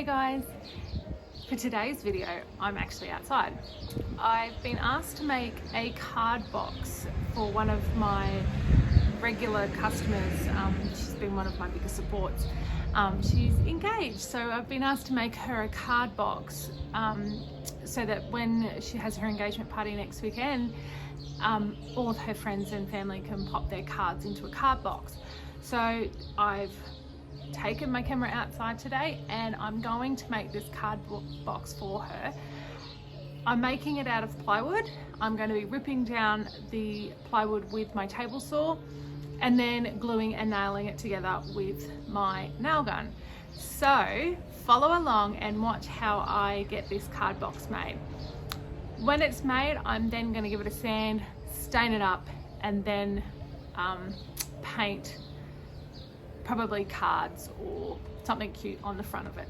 Hey guys, for today's video I'm actually outside. I've been asked to make a card box for one of my regular customers. She's been one of my biggest supports. She's engaged, so I've been asked to make her a card box so that when she has her engagement party next weekend, all of her friends and family can pop their cards into a card box. So I've taken my camera outside today and I'm going to make this card box for her. I'm making it out of plywood. I'm going to be ripping down the plywood with my table saw and then gluing and nailing it together with my nail gun. So follow along and watch how I get this card box made. When it's made, I'm then going to give it a sand, stain it up, and then paint probably cards or something cute on the front of it.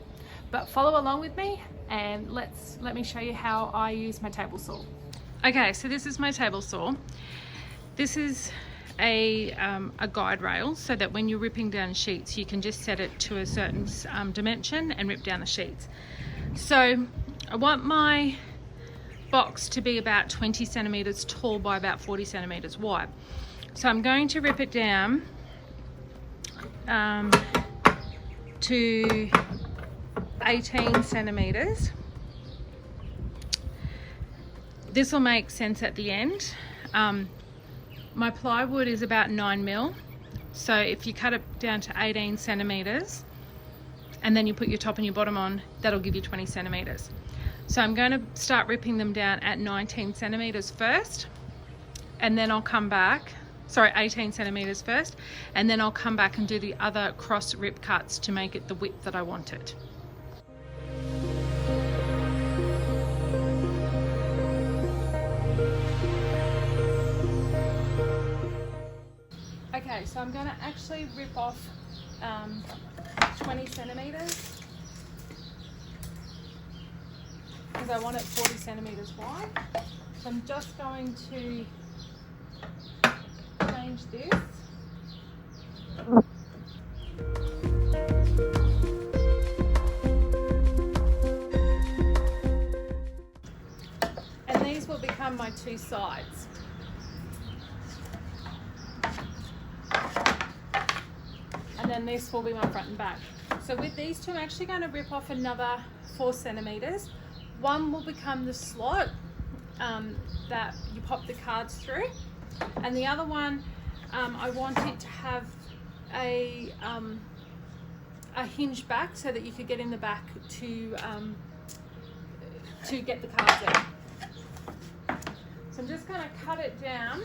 But follow along with me and let me show you how I use my table saw. Okay, so this is my table saw. This is a guide rail so that when you're ripping down sheets you can just set it to a certain dimension and rip down the sheets. So I want my box to be about 20 centimeters tall by about 40 centimeters wide. So I'm going to rip it down to 18 centimeters. This will make sense at the end. My plywood is about 9 mil, so if you cut it down to 18 centimeters and then you put your top and your bottom on, that'll give you 20 centimeters. So I'm going to start ripping them down at 19 centimeters first, and then I'll come back, 18 centimeters first, and then I'll come back and do the other cross rip cuts to make it the width that I want it. Okay, so I'm going to actually rip off 20 centimeters because I want it 40 centimeters wide. So I'm just going to change this. And these will become my two sides. And then this will be my front and back. So with these two, I'm actually going to rip off another 4 centimeters. One will become the slot that you pop the cards through, and the other one I want it to have a hinge back so that you could get in the back to get the cards in. So I'm just going to cut it down.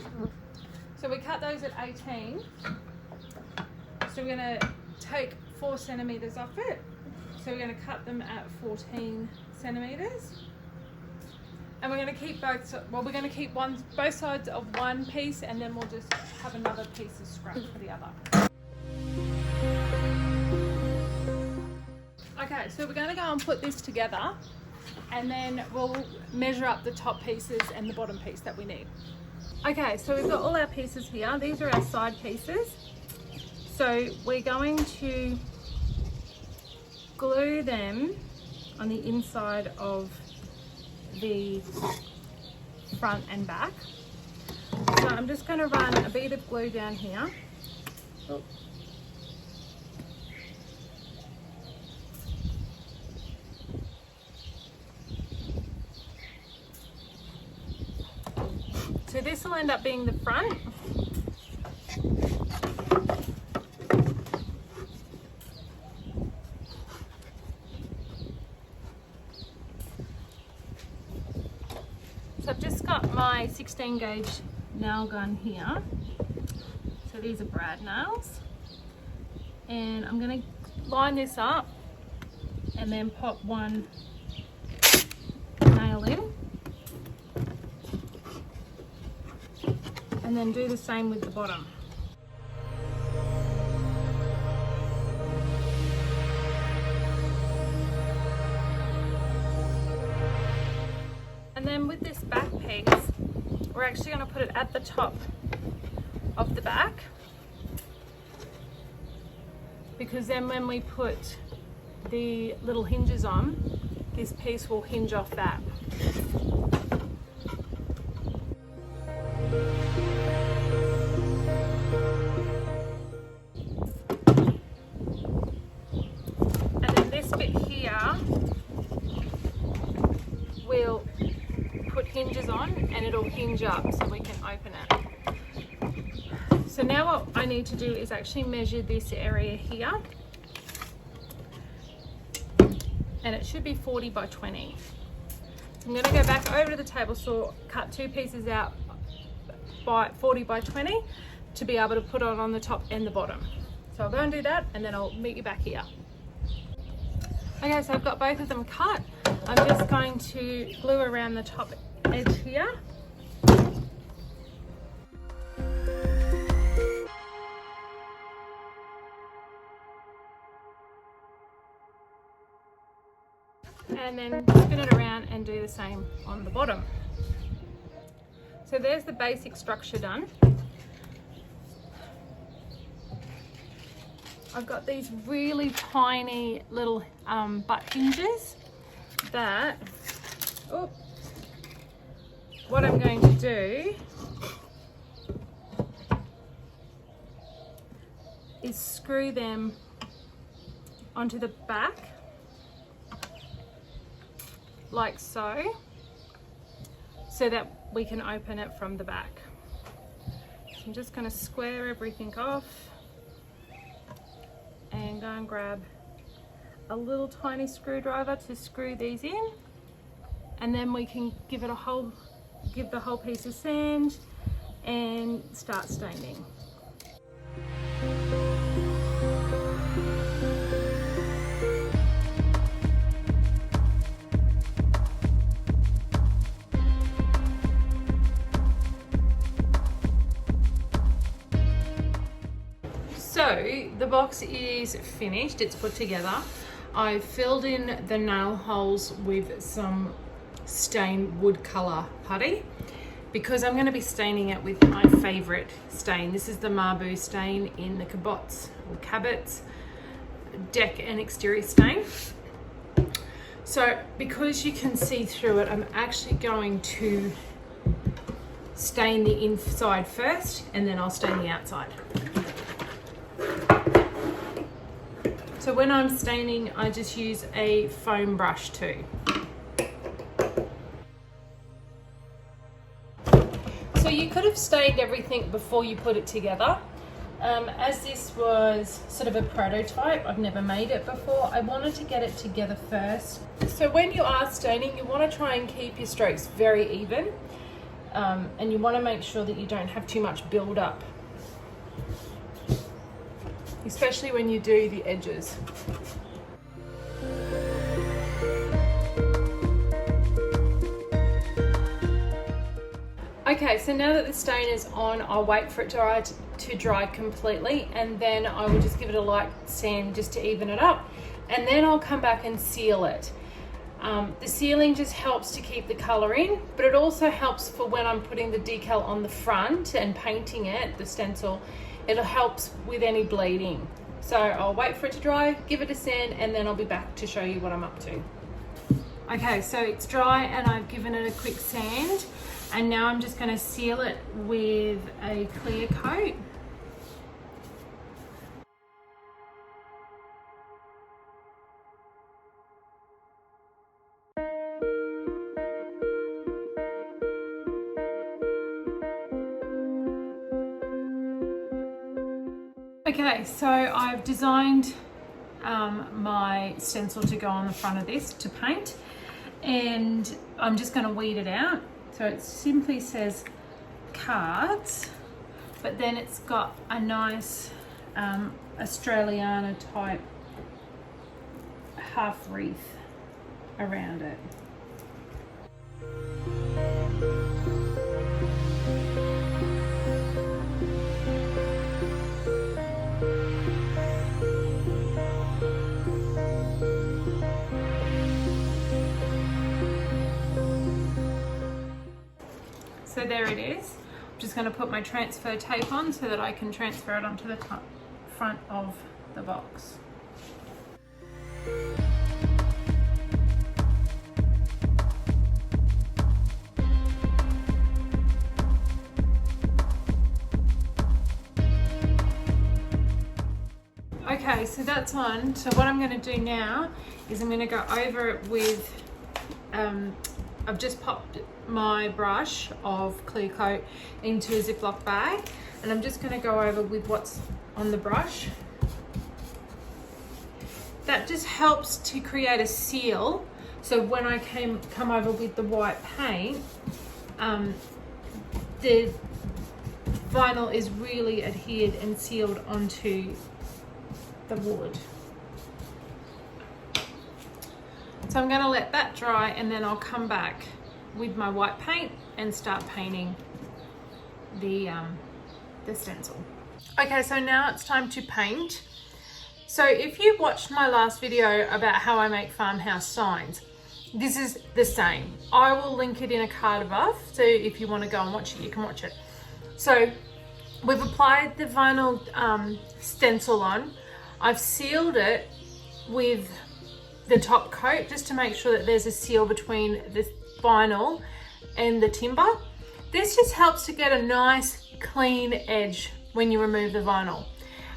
So we cut those at 18. So we're going to take 4 centimeters off it. So we're going to cut them at 14 centimeters. And we're going to keep both sides of one piece, and then we'll just have another piece of scrap for the other. Okay, so we're going to go and put this together, and then we'll measure up the top pieces and the bottom piece that we need. Okay, so we've got all our pieces here. These are our side pieces. So we're going to glue them on the inside of the front and back. So I'm just going to run a bead of glue down here. Oh. So this will end up being the front. So I've just got my 16 gauge nail gun here. So these are brad nails. And I'm going to line this up and then pop one nail in. And then do the same with the bottom. And then with this back piece, we're actually going to put it at the top of the back, because then when we put the little hinges on, this piece will hinge off that. And then this bit here will put hinges on and it'll hinge up so we can open it. So now what I need to do is actually measure this area here, and it should be 40 by 20. I'm going to go back over to the table saw, cut 2 pieces out by 40 by 20 to be able to put on the top and the bottom. So I'll go and do that and then I'll meet you back here. Okay, so I've got both of them cut. I'm just going to glue around the top edge here. And then spin it around and do the same on the bottom. So there's the basic structure done. I've got these really tiny little butt hinges that, what I'm going to do is screw them onto the back like so that we can open it from the back. So I'm just going to square everything off and go and grab a little tiny screwdriver to screw these in, and then we can give the whole piece of sand and start staining. So the box is finished, it's put together. I've filled in the nail holes with some stained wood colour putty because I'm going to be staining it with my favourite stain. This is the Marboo stain in the Cabot's deck and exterior stain. So because you can see through it, I'm actually going to stain the inside first and then I'll stain the outside. So when I'm staining, I just use a foam brush too. So you could have stained everything before you put it together. As this was sort of a prototype, I've never made it before, I wanted to get it together first. So when you are staining, you want to try and keep your strokes very even, and you want to make sure that you don't have too much build up, especially when you do the edges. Okay, so now that the stain is on, I'll wait for it to dry completely, and then I will just give it a light sand just to even it up, and then I'll come back and seal it. The sealing just helps to keep the colour in, but it also helps for when I'm putting the decal on the front and painting it, the stencil. It helps with any bleeding. So I'll wait for it to dry, give it a sand, and then I'll be back to show you what I'm up to. Okay, so it's dry and I've given it a quick sand, and now I'm just going to seal it with a clear coat. Okay, so I've designed my stencil to go on the front of this to paint, and I'm just going to weed it out. So it simply says cards, but then it's got a nice Australiana type half wreath around it. So there it is. I'm just going to put my transfer tape on so that I can transfer it onto the front of the box. Okay, so that's on. So what I'm going to do now is I'm going to go over it with, I've just popped my brush of clear coat into a Ziploc bag, and I'm just going to go over with what's on the brush. That just helps to create a seal. So when I come over with the white paint, the vinyl is really adhered and sealed onto the wood. So I'm going to let that dry, and then I'll come back with my white paint and start painting the stencil. Okay, so now it's time to paint. So if you watched my last video about how I make farmhouse signs, this is the same. I will link it in a card above, so if you want to go and watch it, you can watch it. So we've applied the vinyl stencil on. I've sealed it with the top coat just to make sure that there's a seal between the vinyl and the timber. This just helps to get a nice clean edge when you remove the vinyl.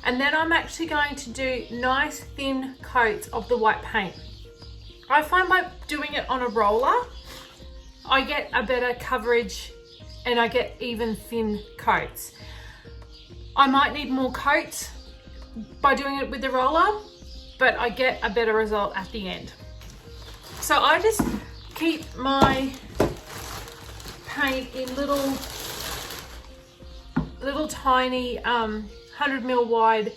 And then I'm actually going to do nice thin coats of the white paint. I find by doing it on a roller, I get a better coverage and I get even thin coats. I might need more coats by doing it with the roller, but I get a better result at the end. So I just keep my paint in little tiny 100 ml wide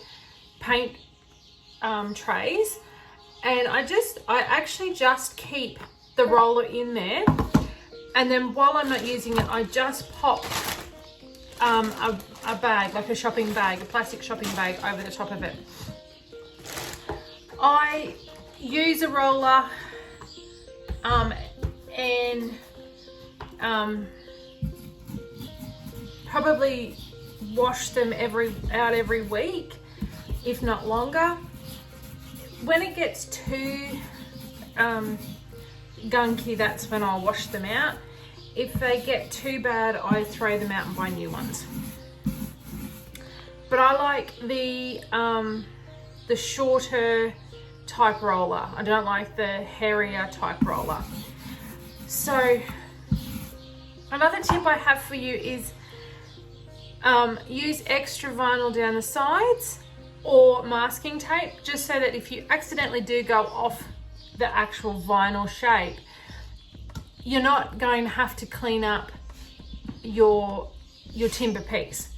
paint trays, and I actually just keep the roller in there, and then while I'm not using it, I just pop a bag, like a shopping bag, a plastic shopping bag over the top of it. I use a roller and probably wash them every week, if not longer. When it gets too gunky, that's when I'll wash them out. If they get too bad, I throw them out and buy new ones. But I like the shorter type roller. I don't like the hairier type roller. So another tip I have for you is use extra vinyl down the sides or masking tape, just so that if you accidentally do go off the actual vinyl shape, you're not going to have to clean up your timber piece.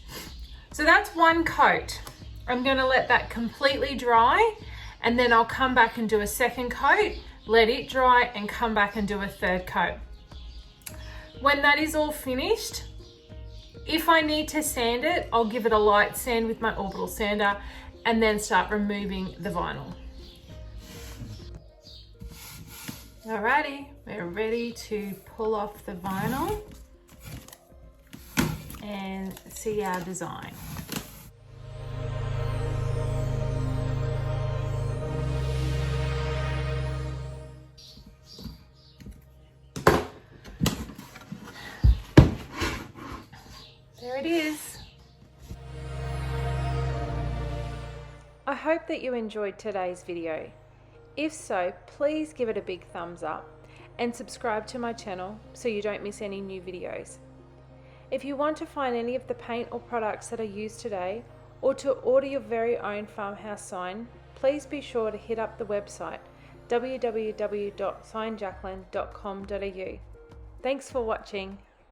So that's one coat. I'm going to let that completely dry, and then I'll come back and do a second coat, let it dry, and come back and do a third coat. When that is all finished, if I need to sand it, I'll give it a light sand with my orbital sander and then start removing the vinyl. Alrighty, we're ready to pull off the vinyl and see our design. There it is. I hope that you enjoyed today's video. If so, please give it a big thumbs up and subscribe to my channel so you don't miss any new videos. If you want to find any of the paint or products that I used today, or to order your very own farmhouse sign, please be sure to hit up the website www.signjacqueline.com.au. Thanks for watching.